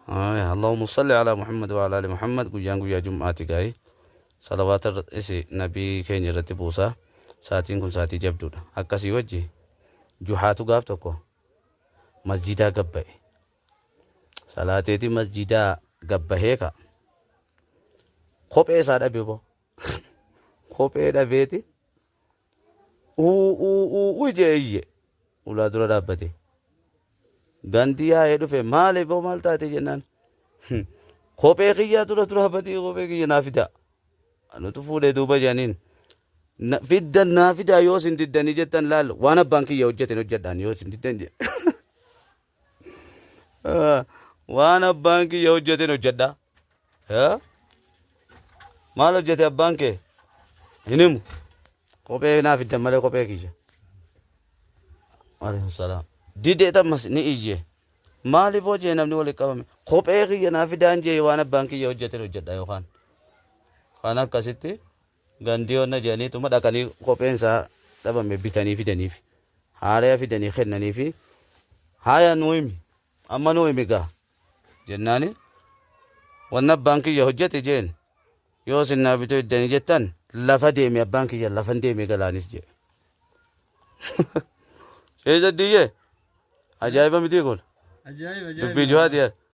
اللهم صل على محمد وعلى ال محمد guyaan guyyaa jum'aati gaa'e salawaata isi nabii keenya irratti buusaa saatiin kun saatii jabduudha akkasii wajji juhaatu gaaf tokko masjidaa gabba'e salaateeti masjidaa gabbahee ka kophee isaa dhabe bo kophee dhabeeti uje iyye ulaa dura dhaabbate gandi yaa'ee dhufe maali boo maal taate jennaan kophee kiyyaa dura dhaabbate kophee kiyya naa fidaa anutu fuudhee duuba jedhaniin fiddan naa fidaa yoo isin diddanii jettan laal waan abbaan kiyya hojjeten hojjedhaan yoo isin diddan jedhe waan abbaan kiyya hojjeten hojjedhaa maal hojjete abbaan kee hin himu kophee naa fiddan malee kophee kiyya alayhi salaam didee tammas ni iyye maali boo jee namni walitti qabame kophee kiyya naa fidaan jee waan abbaan kiyya hojjeten hojjedha yookaan kan akkasitti gandiyoonna jedhaniituma dhaqanii kopheen isaa dhabame bitanii fidaniif haaraya fidanii kennaniifi haya nuu himi amma nuu himi gaa jennaani wanna abbaan kiyya hojjete jeen yoo isin naa bitoo iddanii jettan lafa deeme abbaan kiyya lafan deeme galaanis jee sheeysa diyyee ajaa'iba mitii kun dubbii juhaati yaa